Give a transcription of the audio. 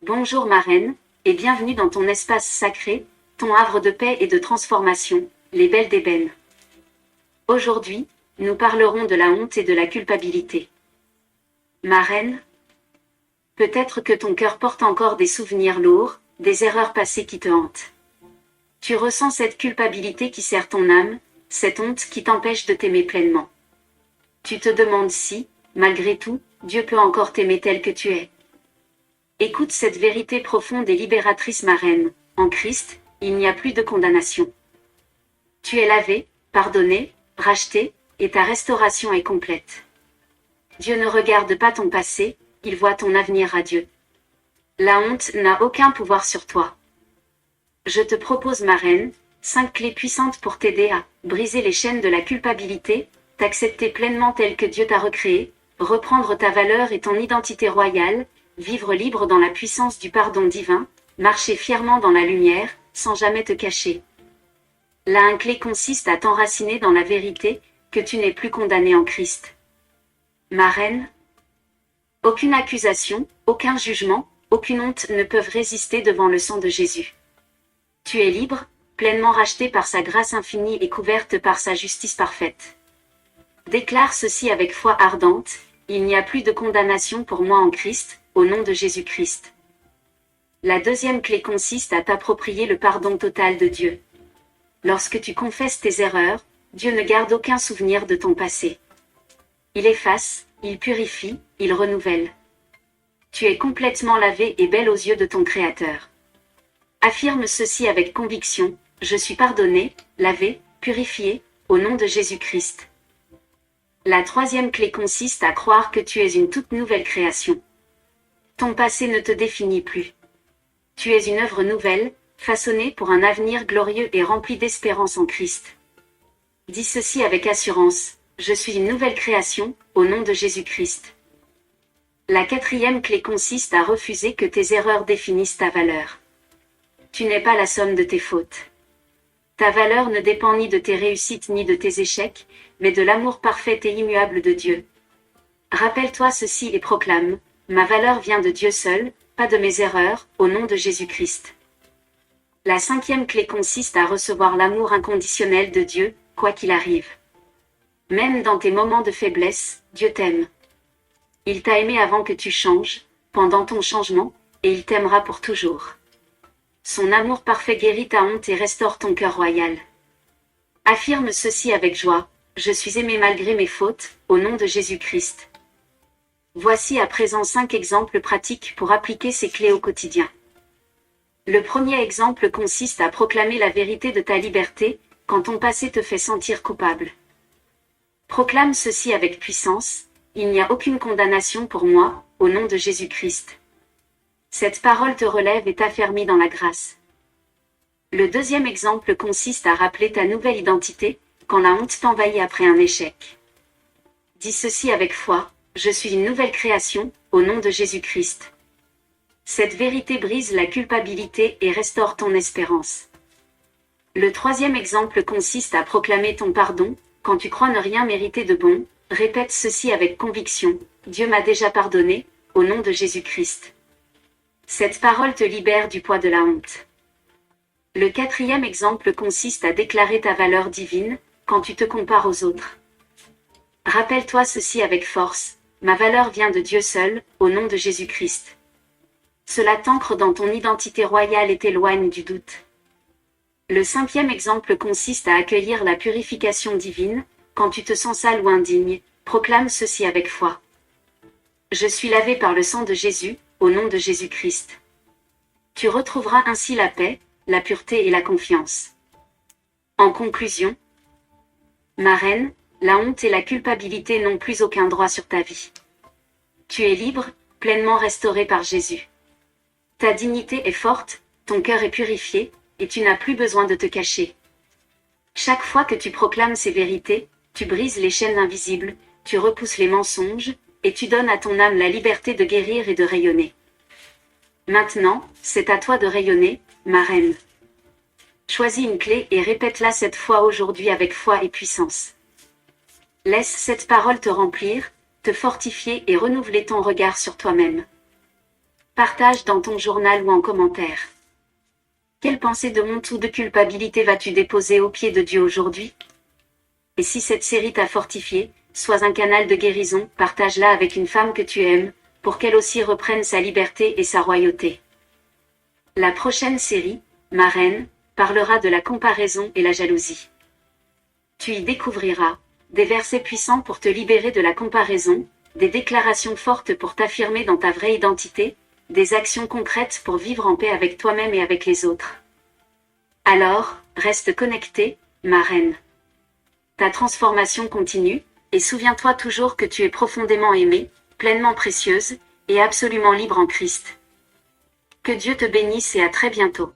Bonjour ma reine, et bienvenue dans ton espace sacré, ton havre de paix et de transformation, les belles d'ébène. Aujourd'hui, nous parlerons de la honte et de la culpabilité. Ma reine, peut-être que ton cœur porte encore des souvenirs lourds, des erreurs passées qui te hantent. Tu ressens cette culpabilité qui serre ton âme, cette honte qui t'empêche de t'aimer pleinement. Tu te demandes si, malgré tout, Dieu peut encore t'aimer tel que tu es. Écoute cette vérité profonde et libératrice ma reine, en Christ, il n'y a plus de condamnation. Tu es lavé, pardonné, racheté, et ta restauration est complète. Dieu ne regarde pas ton passé, il voit ton avenir radieux. La honte n'a aucun pouvoir sur toi. Je te propose ma reine, 5 clés puissantes pour t'aider à briser les chaînes de la culpabilité, t'accepter pleinement tel que Dieu t'a recréé, reprendre ta valeur et ton identité royale, vivre libre dans la puissance du pardon divin, marcher fièrement dans la lumière, sans jamais te cacher. La 1 clé consiste à t'enraciner dans la vérité, que tu n'es plus condamné en Christ. Ma reine, aucune accusation, aucun jugement, aucune honte ne peuvent résister devant le sang de Jésus. Tu es libre, pleinement racheté par sa grâce infinie et couverte par sa justice parfaite. Déclare ceci avec foi ardente, il n'y a plus de condamnation pour moi en Christ, au nom de Jésus-Christ. La 2e clé consiste à t'approprier le pardon total de Dieu. Lorsque tu confesses tes erreurs, Dieu ne garde aucun souvenir de ton passé. Il efface, il purifie, il renouvelle. Tu es complètement lavé et belle aux yeux de ton Créateur. Affirme ceci avec conviction, je suis pardonné, lavé, purifié, au nom de Jésus-Christ. La 3e clé consiste à croire que tu es une toute nouvelle création. Ton passé ne te définit plus. Tu es une œuvre nouvelle, façonnée pour un avenir glorieux et rempli d'espérance en Christ. Dis ceci avec assurance, je suis une nouvelle création, au nom de Jésus-Christ. La 4e clé consiste à refuser que tes erreurs définissent ta valeur. Tu n'es pas la somme de tes fautes. Ta valeur ne dépend ni de tes réussites ni de tes échecs, mais de l'amour parfait et immuable de Dieu. Rappelle-toi ceci et proclame, ma valeur vient de Dieu seul, pas de mes erreurs, au nom de Jésus-Christ. La 5e clé consiste à recevoir l'amour inconditionnel de Dieu, quoi qu'il arrive. Même dans tes moments de faiblesse, Dieu t'aime. Il t'a aimé avant que tu changes, pendant ton changement, et il t'aimera pour toujours. Son amour parfait guérit ta honte et restaure ton cœur royal. Affirme ceci avec joie, je suis aimé malgré mes fautes, au nom de Jésus-Christ. Voici à présent 5 exemples pratiques pour appliquer ces clés au quotidien. Le premier exemple consiste à proclamer la vérité de ta liberté, quand ton passé te fait sentir coupable. Proclame ceci avec puissance, il n'y a aucune condamnation pour moi, au nom de Jésus-Christ. Cette parole te relève et t'affermit dans la grâce. Le deuxième exemple consiste à rappeler ta nouvelle identité, quand la honte t'envahit après un échec. Dis ceci avec foi, je suis une nouvelle création, au nom de Jésus-Christ. Cette vérité brise la culpabilité et restaure ton espérance. Le troisième exemple consiste à proclamer ton pardon, quand tu crois ne rien mériter de bon, répète ceci avec conviction, Dieu m'a déjà pardonné, au nom de Jésus-Christ. Cette parole te libère du poids de la honte. Le quatrième exemple consiste à déclarer ta valeur divine, quand tu te compares aux autres. Rappelle-toi ceci avec force, ma valeur vient de Dieu seul, au nom de Jésus-Christ. Cela t'ancre dans ton identité royale et t'éloigne du doute. Le 5e exemple consiste à accueillir la purification divine, quand tu te sens sale ou indigne, proclame ceci avec foi. Je suis lavé par le sang de Jésus, au nom de Jésus-Christ. Tu retrouveras ainsi la paix, la pureté et la confiance. En conclusion, ma reine, la honte et la culpabilité n'ont plus aucun droit sur ta vie. Tu es libre, pleinement restauré par Jésus. Ta dignité est forte, ton cœur est purifié, et tu n'as plus besoin de te cacher. Chaque fois que tu proclames ces vérités, tu brises les chaînes invisibles, tu repousses les mensonges, et tu donnes à ton âme la liberté de guérir et de rayonner. Maintenant, c'est à toi de rayonner, ma reine. Choisis une clé et répète-la cette fois aujourd'hui avec foi et puissance. Laisse cette parole te remplir, te fortifier et renouveler ton regard sur toi-même. Partage dans ton journal ou en commentaire. Quelle pensée de honte ou de culpabilité vas-tu déposer aux pieds de Dieu aujourd'hui? Et si cette série t'a fortifié, sois un canal de guérison, partage-la avec une femme que tu aimes, pour qu'elle aussi reprenne sa liberté et sa royauté. La prochaine série, Ma reine, parlera de la comparaison et la jalousie. Tu y découvriras des versets puissants pour te libérer de la comparaison, des déclarations fortes pour t'affirmer dans ta vraie identité, des actions concrètes pour vivre en paix avec toi-même et avec les autres. Alors, reste connecté, ma reine. Ta transformation continue, et souviens-toi toujours que tu es profondément aimée, pleinement précieuse, et absolument libre en Christ. Que Dieu te bénisse et à très bientôt.